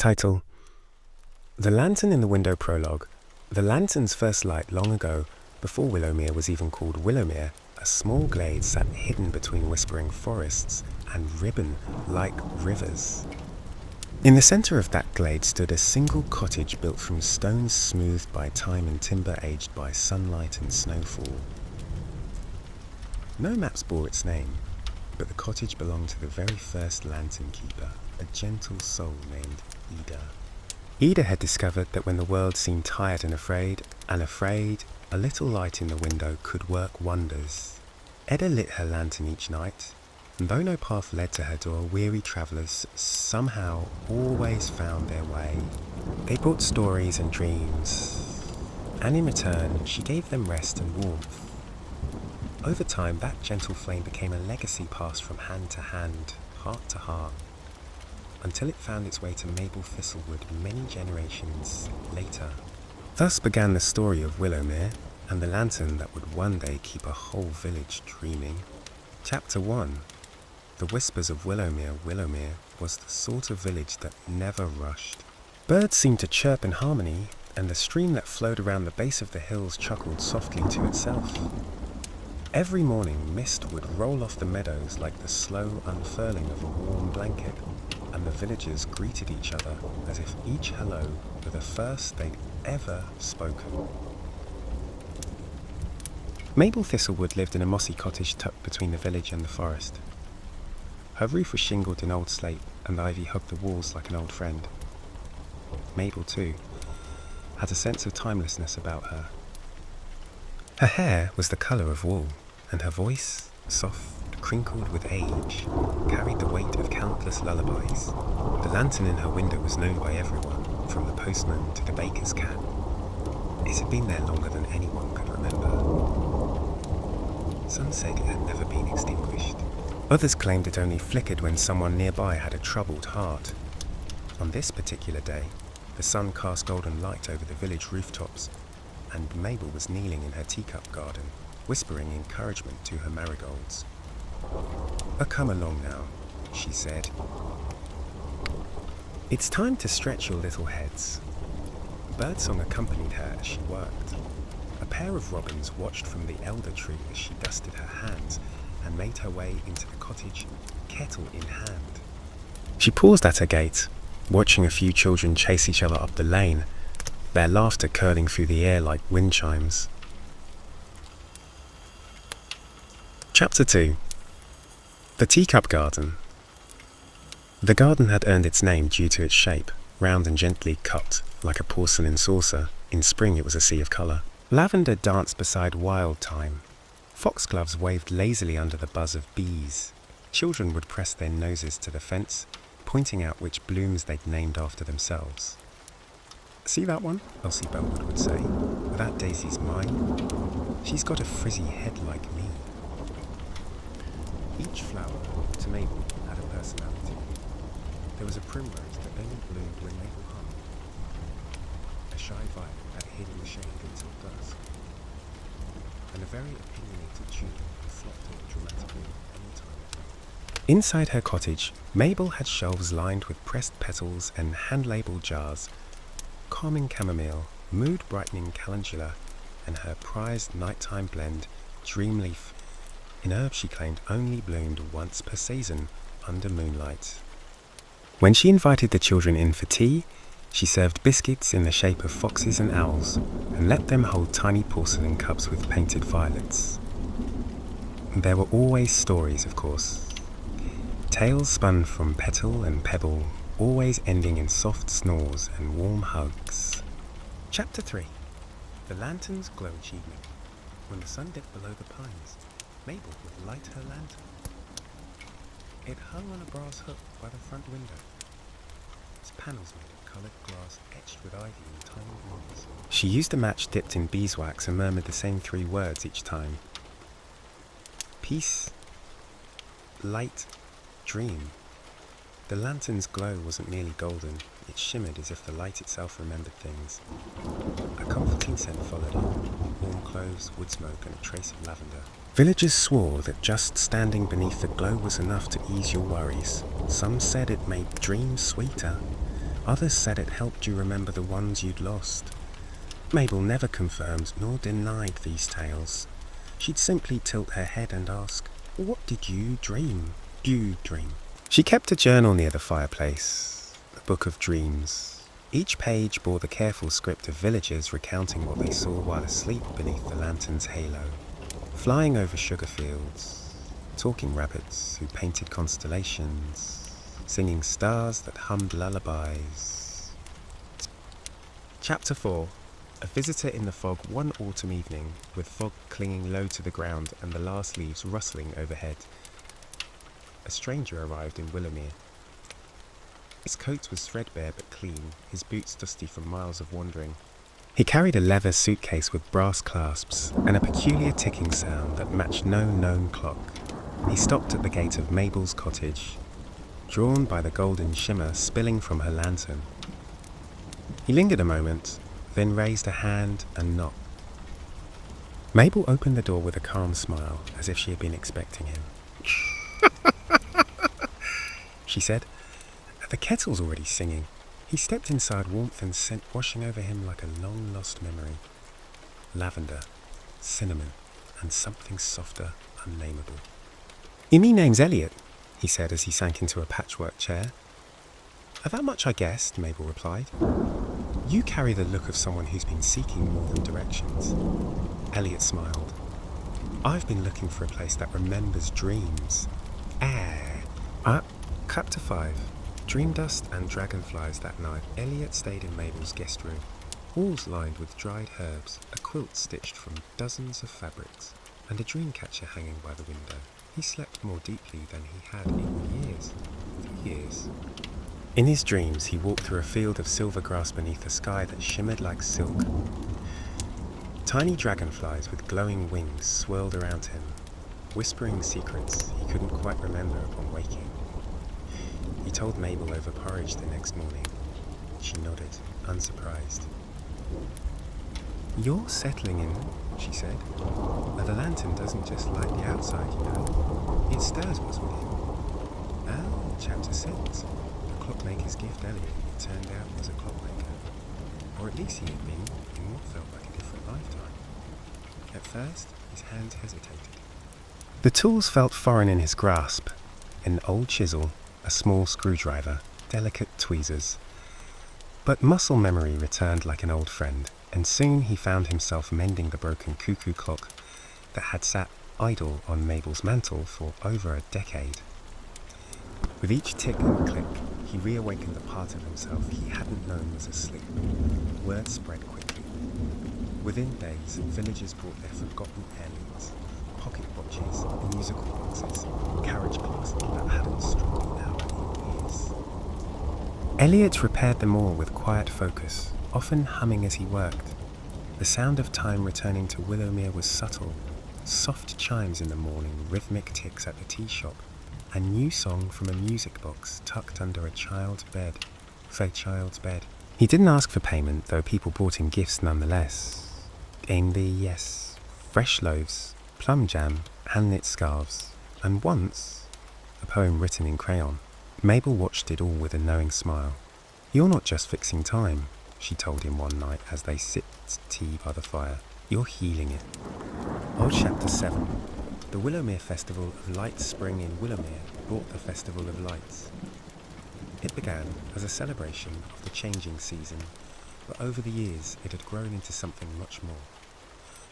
Title: The Lantern in the Window Prologue. The lantern's first light long ago, before Willowmere was even called Willowmere, a small glade sat hidden between whispering forests and ribbon-like rivers. In the centre of that glade stood a single cottage built from stones smoothed by time and timber aged by sunlight and snowfall. No maps bore its name, but the cottage belonged to the very first lantern keeper, a gentle soul named Ida. Ida had discovered that when the world seemed tired and afraid, a little light in the window could work wonders. Ida lit her lantern each night, and though no path led to her door, weary travellers somehow always found their way. They brought stories and dreams, and in return she gave them rest and warmth. Over time, that gentle flame became a legacy passed from hand to hand, heart to heart, until it found its way to Mabel Thistlewood many generations later. Thus began the story of Willowmere and the lantern that would one day keep a whole village dreaming. Chapter 1. The Whispers of Willowmere. Willowmere was the sort of village that never rushed. Birds seemed to chirp in harmony, and the stream that flowed around the base of the hills chuckled softly to itself. Every morning, mist would roll off the meadows like the slow unfurling of a warm blanket, and the villagers greeted each other as if each hello were the first they'd ever spoken. Mabel Thistlewood lived in a mossy cottage tucked between the village and the forest. Her roof was shingled in old slate, and ivy hugged the walls like an old friend. Mabel, too, had a sense of timelessness about her. Her hair was the colour of wool, and her voice, soft, crinkled with age, carried the weight of countless lullabies. The lantern in her window was known by everyone, from the postman to the baker's cat. It had been there longer than anyone could remember. Some said it had never been extinguished. Others claimed it only flickered when someone nearby had a troubled heart. On this particular day, the sun cast golden light over the village rooftops, and Mabel was kneeling in her teacup garden, whispering encouragement to her marigolds. "Come along now," she said. "It's time to stretch your little heads." Birdsong accompanied her as she worked. A pair of robins watched from the elder tree as she dusted her hands and made her way into the cottage, kettle in hand. She paused at her gate, watching a few children chase each other up the lane, their laughter curling through the air like wind chimes. Chapter 2. The Teacup Garden. The garden had earned its name due to its shape, round and gently cupped like a porcelain saucer. In spring it was a sea of colour. Lavender danced beside wild thyme. Foxgloves waved lazily under the buzz of bees. Children would press their noses to the fence, pointing out which blooms they'd named after themselves. "See that one?" Elsie Bellwood would say. "That daisy's mine. She's got a frizzy head like me." Each flower, to Mabel, had a personality. There was a primrose that only bloomed when Mabel hummed, a shy violet that hid in the shade until dusk, and a very opinionated tulip that flopped up dramatically any time at night. Inside her cottage, Mabel had shelves lined with pressed petals and hand-labelled jars, calming chamomile, mood-brightening calendula, and her prized nighttime blend, dream leaf, an herb she claimed only bloomed once per season under moonlight. When she invited the children in for tea, she served biscuits in the shape of foxes and owls, and let them hold tiny porcelain cups with painted violets. There were always stories, of course. Tales spun from petal and pebble, always ending in soft snores and warm hugs. Chapter 3. The Lantern's Glow Achievement. When the sun dipped below the pines, Mabel would light her lantern. It hung on a brass hook by the front window, its panels made of coloured glass etched with ivy and tiny moths. She used a match dipped in beeswax and murmured the same 3 words each time. Peace, light, dream. The lantern's glow wasn't merely golden, it shimmered as if the light itself remembered things. A comforting scent followed it, warm cloves, wood smoke and a trace of lavender. Villagers swore that just standing beneath the glow was enough to ease your worries. Some said it made dreams sweeter, Others said it helped you remember the ones you'd lost. Mabel never confirmed nor denied these tales. She'd simply tilt her head and ask, "What did you dream? You dream?" She kept a journal near the fireplace, a book of dreams. Each page bore the careful script of villagers recounting what they saw while asleep beneath the lantern's halo. Flying over sugar fields, talking rabbits who painted constellations, singing stars that hummed lullabies. Chapter 4. A visitor in the fog one autumn evening, with fog clinging low to the ground and the last leaves rustling overhead. A stranger arrived in Willowmere. His coat was threadbare but clean, his boots dusty from miles of wandering. He carried a leather suitcase with brass clasps and a peculiar ticking sound that matched no known clock. He stopped at the gate of Mabel's cottage, drawn by the golden shimmer spilling from her lantern. He lingered a moment, then raised a hand and knocked. Mabel opened the door with a calm smile, as if she had been expecting him. She said, "The kettle's already singing." He stepped inside, warmth and scent washing over him like a long-lost memory. Lavender, cinnamon, and something softer, unnameable. "Me name's Elliot," he said as he sank into a patchwork chair. "That much I guessed," Mabel replied. "You carry the look of someone who's been seeking more than directions." Elliot smiled. "I've been looking for a place that remembers dreams." Chapter 5. Dream dust and dragonflies that night. Elliot stayed in Mabel's guest room. Walls lined with dried herbs, a quilt stitched from dozens of fabrics, and a dream catcher hanging by the window. He slept more deeply than he had in years. For years. In his dreams, he walked through a field of silver grass beneath a sky that shimmered like silk. Tiny dragonflies with glowing wings swirled around him, whispering secrets he couldn't quite remember upon waking. He told Mabel over porridge the next morning. She nodded, unsurprised. "You're settling in," she said. "The lantern doesn't just light the outside, you know. It stirs what's within." Chapter 6. The clockmaker's gift. Elliot, it turned out, was a clockmaker. Or at least he had been, in what felt like a different lifetime. At first, his hands hesitated. The tools felt foreign in his grasp. An old chisel, a small screwdriver, delicate tweezers. But muscle memory returned like an old friend, and soon he found himself mending the broken cuckoo clock that had sat idle on Mabel's mantel for over a decade. With each tick and click, he reawakened a part of himself he hadn't known was asleep. Word spread quickly. Within days, villagers brought their forgotten heirlooms, pocket watches, musical boxes, carriage clocks that hadn't struck an hour in years. Elliot repaired them all with quiet focus, often humming as he worked. The sound of time returning to Willowmere was subtle. Soft chimes in the morning, rhythmic ticks at the tea shop, a new song from a music box tucked under a child's bed. He didn't ask for payment, though people brought him gifts nonetheless. Yes. Fresh loaves, plum jam, hand-knit scarves, and once, a poem written in crayon. Mabel watched it all with a knowing smile. "You're not just fixing time," she told him one night as they sipped tea by the fire. "You're healing it." Old Chapter 7. The Willowmere Festival of Light Spring in Willowmere brought the Festival of Lights. It began as a celebration of the changing season, but over the years it had grown into something much more.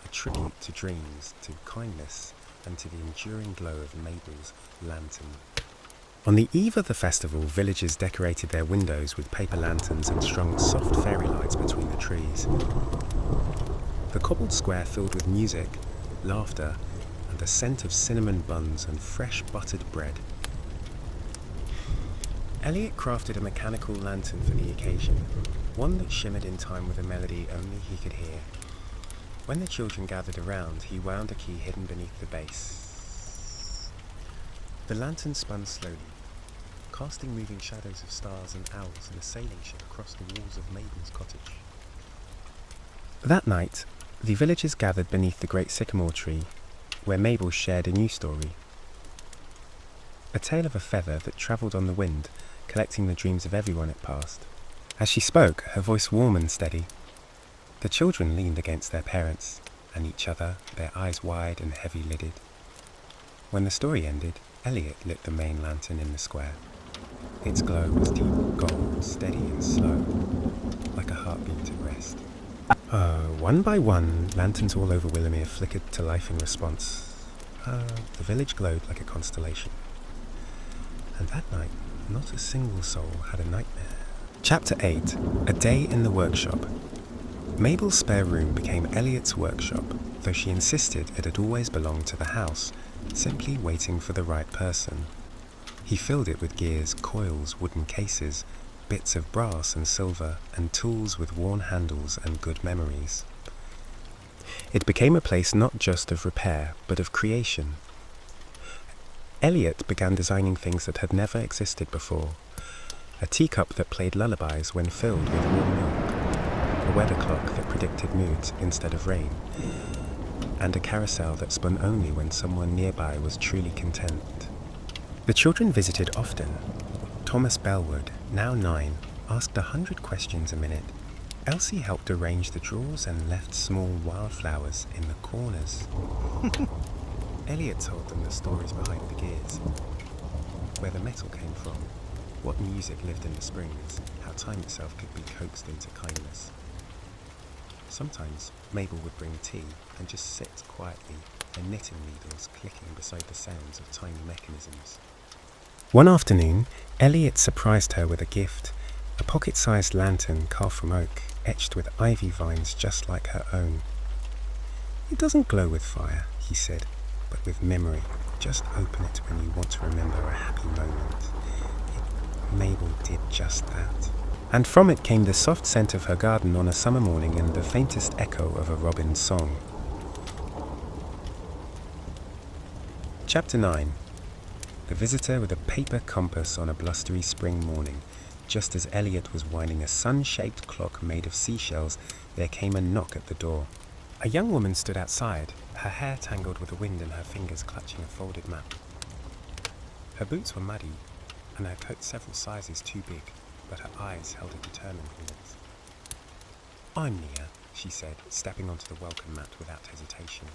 A tribute to dreams, to kindness, and to the enduring glow of Mabel's lantern. On the eve of the festival, villagers decorated their windows with paper lanterns and strung soft fairy lights between the trees. The cobbled square filled with music, laughter, and the scent of cinnamon buns and fresh buttered bread. Elliot crafted a mechanical lantern for the occasion, one that shimmered in time with a melody only he could hear. When the children gathered around, he wound a key hidden beneath the base. The lantern spun slowly, casting moving shadows of stars and owls in a sailing ship across the walls of Mabel's cottage. That night, the villagers gathered beneath the great sycamore tree, where Mabel shared a new story. A tale of a feather that travelled on the wind, collecting the dreams of everyone it passed. As she spoke, her voice warm and steady. The children leaned against their parents and each other, their eyes wide and heavy-lidded. When the story ended, Elliot lit the main lantern in the square. Its glow was deep gold, steady and slow, like a heartbeat at rest. One by one, lanterns all over Willowmere flickered to life in response. The village glowed like a constellation. And that night, not a single soul had a nightmare. Chapter 8. A Day in the Workshop. Mabel's spare room became Elliot's workshop, though she insisted it had always belonged to the house, simply waiting for the right person. He filled it with gears, coils, wooden cases, bits of brass and silver, and tools with worn handles and good memories. It became a place not just of repair, but of creation. Elliot began designing things that had never existed before. A teacup that played lullabies when filled with warm milk, a weather clock that predicted moods instead of rain, and a carousel that spun only when someone nearby was truly content. The children visited often. Thomas Bellwood, now 9, asked 100 questions a minute. Elsie helped arrange the drawers and left small wildflowers in the corners. Elliot told them the stories behind the gears, where the metal came from, what music lived in the springs, how time itself could be coaxed into kindness. Sometimes Mabel would bring tea and just sit quietly, her knitting needles clicking beside the sounds of tiny mechanisms. One afternoon, Elliot surprised her with a gift, a pocket-sized lantern carved from oak, etched with ivy vines just like her own. "It doesn't glow with fire," he said, "but with memory. Just open it when you want to remember a happy moment." Mabel did just that. And from it came the soft scent of her garden on a summer morning and the faintest echo of a robin's song. Chapter 9. The visitor with a paper compass on a blustery spring morning. Just as Elliot was winding a sun-shaped clock made of seashells, there came a knock at the door. A young woman stood outside, her hair tangled with the wind and her fingers clutching a folded map. Her boots were muddy, and her coat several sizes too big, but her eyes held a determined warmth. "I'm Nia," she said, stepping onto the welcome mat without hesitation.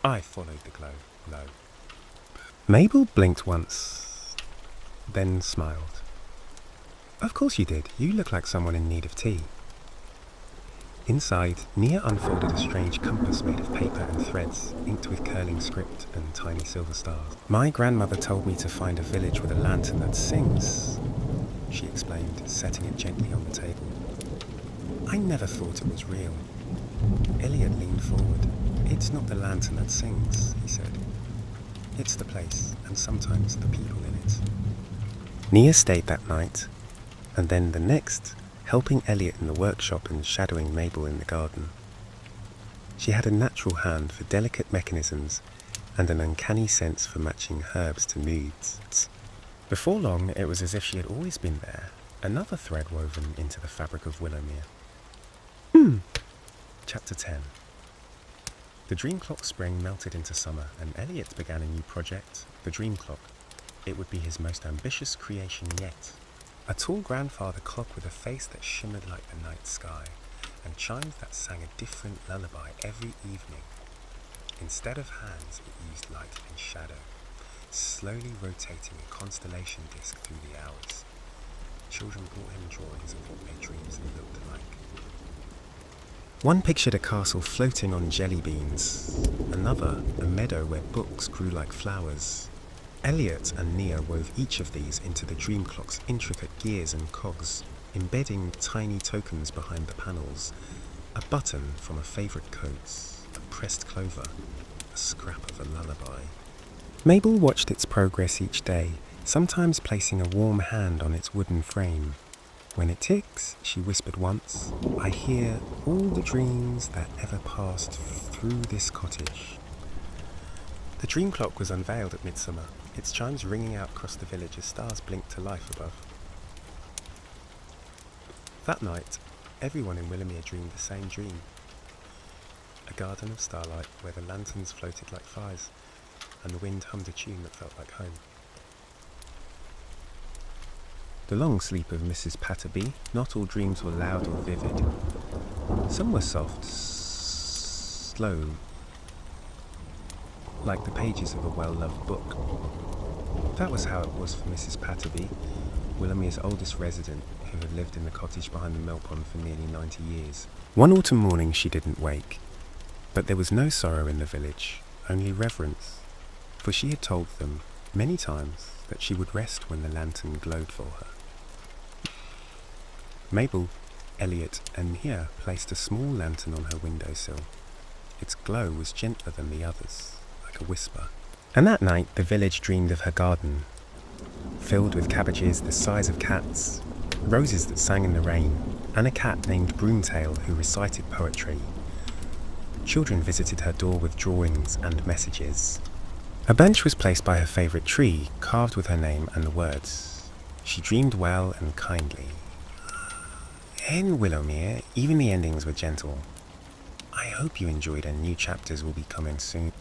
I followed the glow low. Mabel blinked once, then smiled. "Of course you did. You look like someone in need of tea." Inside, Nia unfolded a strange compass made of paper and threads, inked with curling script and tiny silver stars. "My grandmother told me to find a village with a lantern that sings," she explained, setting it gently on the table. "I never thought it was real." Elliot leaned forward. "It's not the lantern that sings," he said. "It's the place, and sometimes the people in it." Nia stayed that night, and then the next, helping Elliot in the workshop and shadowing Mabel in the garden. She had a natural hand for delicate mechanisms and an uncanny sense for matching herbs to moods. Before long, it was as if she had always been there, another thread woven into the fabric of Willowmere. Chapter 10. The dream clock spring melted into summer, and Elliot began a new project, the dream clock. It would be his most ambitious creation yet. A tall grandfather clock with a face that shimmered like the night sky, and chimes that sang a different lullaby every evening. Instead of hands, it used light and shadow, slowly rotating a constellation disk through the hours. Children brought him drawings of what their dreams had looked like. One pictured a castle floating on jelly beans, another a meadow where books grew like flowers. Elliot and Nia wove each of these into the dream clock's intricate gears and cogs, embedding tiny tokens behind the panels. A button from a favourite coat, a pressed clover, a scrap of a lullaby. Mabel watched its progress each day, sometimes placing a warm hand on its wooden frame. "When it ticks," she whispered once, "I hear all the dreams that ever passed through this cottage." The dream clock was unveiled at midsummer, its chimes ringing out across the village as stars blinked to life above. That night, everyone in Willowmere dreamed the same dream. A garden of starlight where the lanterns floated like fires, and the wind hummed a tune that felt like home. The long sleep of Mrs. Patterby. Not all dreams were loud or vivid. Some were soft, slow, like the pages of a well-loved book. That was how it was for Mrs. Patterby, Willoughby's oldest resident, who had lived in the cottage behind the mill pond for nearly 90 years. One autumn morning she didn't wake, but there was no sorrow in the village, only reverence, for she had told them many times that she would rest when the lantern glowed for her. Mabel, Elliot, and Mia placed a small lantern on her windowsill. Its glow was gentler than the others, like a whisper. And that night the village dreamed of her garden, filled with cabbages the size of cats, roses that sang in the rain, and a cat named Broomtail who recited poetry. Children visited her door with drawings and messages. A bench was placed by her favourite tree, carved with her name and the words, "She dreamed well and kindly." In Willowmere, even the endings were gentle. I hope you enjoyed, and new chapters will be coming soon.